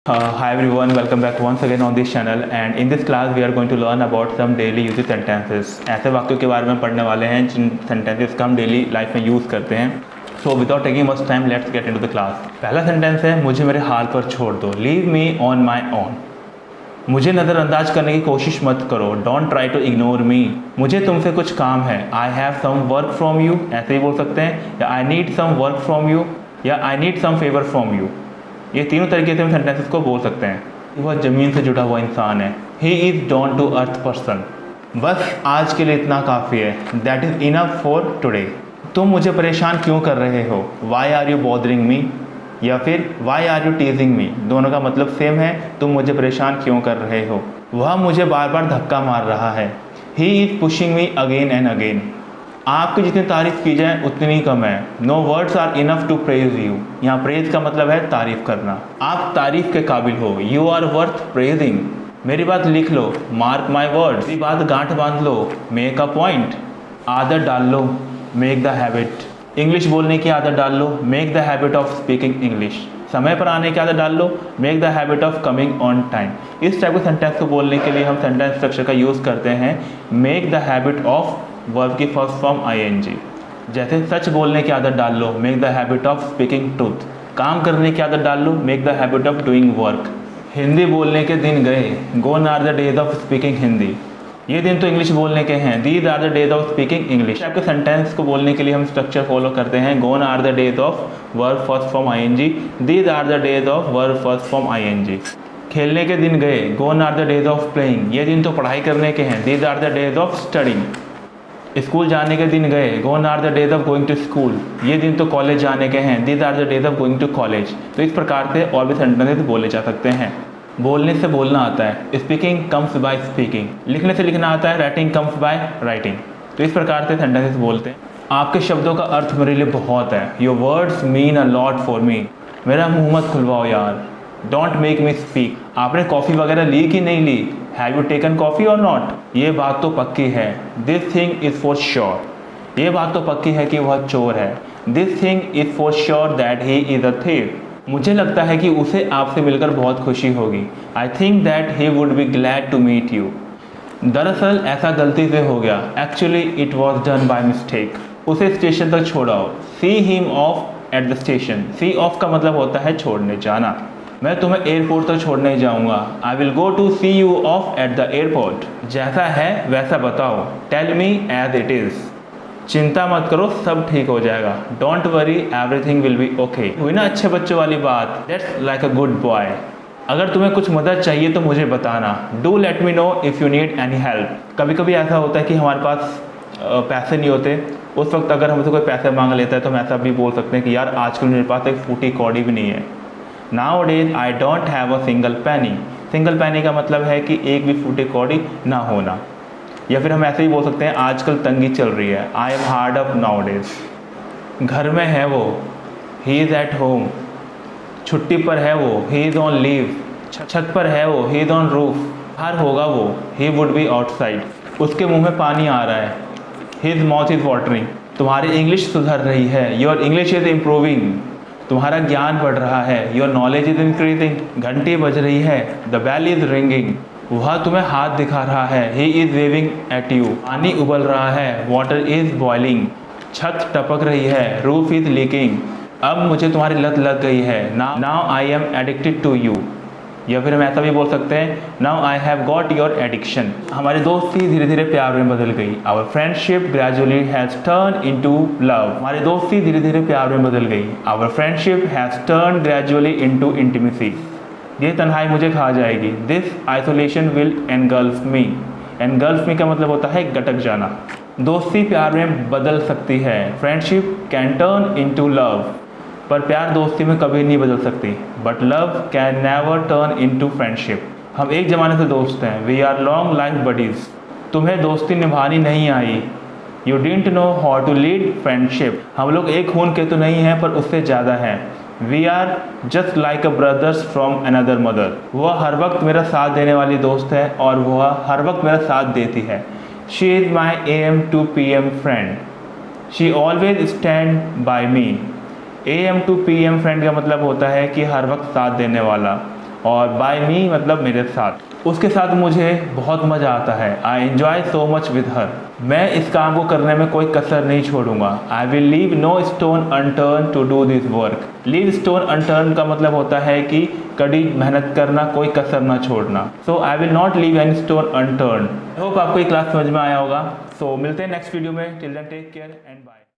Hi everyone, welcome back once again on this channel and in this class we are going to learn about some daily usage sentences. ऐसे वाक्यों के बारे में पढ़ने वाले हैं जिन sentences का हम डेली लाइफ में यूज़ करते हैं. So without taking much time, let's get into the class. पहला सेंटेंस है मुझे मेरे हाल पर छोड़ दो. Leave me on my own. मुझे नज़रअंदाज करने की कोशिश मत करो. Don't try to ignore me. मुझे तुमसे कुछ काम है. I have some work from you. ऐसे ही बोल सकते हैं. या I need some work from you. या I need some favor from you. ये तीनों तरीके से हम सेंटेंसेस को बोल सकते हैं. वह ज़मीन से जुड़ा हुआ इंसान है. He is down to earth person. बस आज के लिए इतना काफ़ी है. That is enough for today. तुम मुझे परेशान क्यों कर रहे हो. Why are you bothering me. या फिर why are you teasing me. दोनों का मतलब सेम है. तुम मुझे परेशान क्यों कर रहे हो. वह मुझे बार बार धक्का मार रहा है. He is pushing me again and again. आपकी जितनी तारीफ़ की जाए उतनी कम है. No words are enough to praise you. यहाँ प्रेज का मतलब है तारीफ़ करना. आप तारीफ़ के काबिल हो. You are worth praising. मेरी बात लिख लो. Mark my words. मेरी बात गांठ बांध लो. Make a point. आदत डाल लो. Make the habit. इंग्लिश बोलने की आदत डाल लो. Make the habit of speaking English. समय पर आने की आदत डाल लो. Make the habit of coming on time. इस टाइप के सेंटेंस को बोलने के लिए हम सेंटेंस स्ट्रक्चर का यूज़ करते हैं. Make the habit of verb की फर्स्ट फॉर्म ing. जैसे सच बोलने की आदत डाल लो. Make the habit of speaking truth. काम करने की आदत डाल लो. Make the habit of doing work. Hindi बोलने के दिन गए. Gone are the days of speaking Hindi. ये दिन तो इंग्लिश बोलने के हैं. These are the days of speaking English. Type के सेंटेंस को बोलने के लिए हम स्ट्रक्चर फॉलो करते हैं. Gone are the days of verb first form ing. These are the days of verb first form ing. खेलने के दिन गए. Gone are the days of playing. ये दिन तो पढ़ाई करने के हैं. These are the days of studying. School जाने के दिन गए. Gone are the days of going to school. ये दिन तो कॉलेज जाने के हैं. These are the days of going to college. तो इस प्रकार से और भी सेंटेंसेस बोले जा सकते हैं. बोलने से बोलना आता है. Speaking comes by speaking. लिखने से लिखना आता है. Writing comes by writing. तो इस प्रकार से सेंटेंसेस बोलते हैं. आपके शब्दों का अर्थ मेरे लिए बहुत है. Your words mean a lot for me. मेरा मुंह मत खुलवाओ यार. Don't make me speak. आपने कॉफ़ी वगैरह ली कि नहीं ली. हैव यू टेकन कॉफ़ी और नॉट. ये बात तो पक्की है. This thing is for sure. ये बात तो पक्की है कि वह चोर है. This thing is for sure that he is a thief. मुझे लगता है कि उसे आपसे मिलकर बहुत खुशी होगी. I think that he would be glad to meet you. दरअसल ऐसा गलती से हो गया. Actually it was done by mistake. उसे स्टेशन तक छोड़ाओ. See him off at the station. See off का मतलब होता है छोड़ने जाना. मैं तुम्हें एयरपोर्ट तक छोड़ने जाऊंगा. I will go to see you off at the airport. जैसा है वैसा बताओ. Tell me as it is. चिंता मत करो सब ठीक हो जाएगा. Don't worry everything will be okay. हुई ना अच्छे बच्चों वाली बात. That's like a good boy. अगर तुम्हें कुछ मदद चाहिए तो मुझे बताना. Do let me know if you need any help. कभी कभी ऐसा होता है कि हमारे पास पैसे नहीं होते. उस वक्त अगर हमसे कोई पैसे मांग लेता है तो हम ऐसा भी बोल सकते हैं कि यार आजकल मेरे पास एक फूटी कौड़ी भी नहीं है. Nowadays I don't have a single penny. Single पैनी का मतलब है कि एक भी फूटी कौड़ी ना होना. या फिर हम ऐसे ही बोल सकते हैं आजकल तंगी चल रही है. I am hard up nowadays. घर में है वो. He is at home. छुट्टी पर है वो. He is on leave. छत पर है वो. He is on roof. बाहर होगा वो. ही वुड बी आउटसाइड. उसके मुंह में पानी आ रहा है. His mouth is watering. तुम्हारी इंग्लिश सुधर रही है. Your English is improving. तुम्हारा ज्ञान बढ़ रहा है. Your knowledge is increasing. घंटी बज रही है. The bell is ringing. वह तुम्हें हाथ दिखा रहा है. He is waving at you. पानी उबल रहा है. Water is boiling. छत टपक रही है. Roof is leaking. अब मुझे तुम्हारी लत लग गई है. Now I am addicted to you. या फिर हम ऐसा भी बोल सकते हैं now I have got your addiction. हमारी दोस्ती धीरे धीरे प्यार में बदल गई. Our friendship gradually has turn into love. हमारी दोस्ती धीरे धीरे प्यार में बदल गई. Our friendship has turn gradually into intimacy. ये तन्हाई मुझे खा जाएगी. This isolation will engulf me. Engulf me का मतलब होता है गटक जाना. दोस्ती प्यार में बदल सकती है. Friendship can turn into love. पर प्यार दोस्ती में कभी नहीं बदल सकती. But love can never turn into friendship. हम एक ज़माने से दोस्त हैं. We are long life buddies. तुम्हें दोस्ती निभानी नहीं आई. You didn't know how to lead friendship. हम लोग एक खून के तो नहीं हैं पर उससे ज़्यादा हैं. We are just like a brothers from another mother. वह हर वक्त मेरा साथ देने वाली दोस्त है और वह हर वक्त मेरा साथ देती है. She is my AM to PM friend. She always stand by me. AM to PM friend का मतलब होता है कि हर वक्त साथ देने वाला. और बाय मी मतलब मेरे साथ। उसके साथ मुझे बहुत मज़ा आता है। I enjoy so much with her. मैं इस काम को करने में कोई कसर नहीं छोड़ूंगा। I will leave no stone unturn to do this work. Leave stone unturn का मतलब होता है कि कड़ी मेहनत करना, कोई कसर ना छोड़ना। So I will not leave any stone unturned. I hope आपको ये क्लास समझ में आया होगा। सो मिलते हैं नेक्स्ट वीडियो में। Till then take care and bye.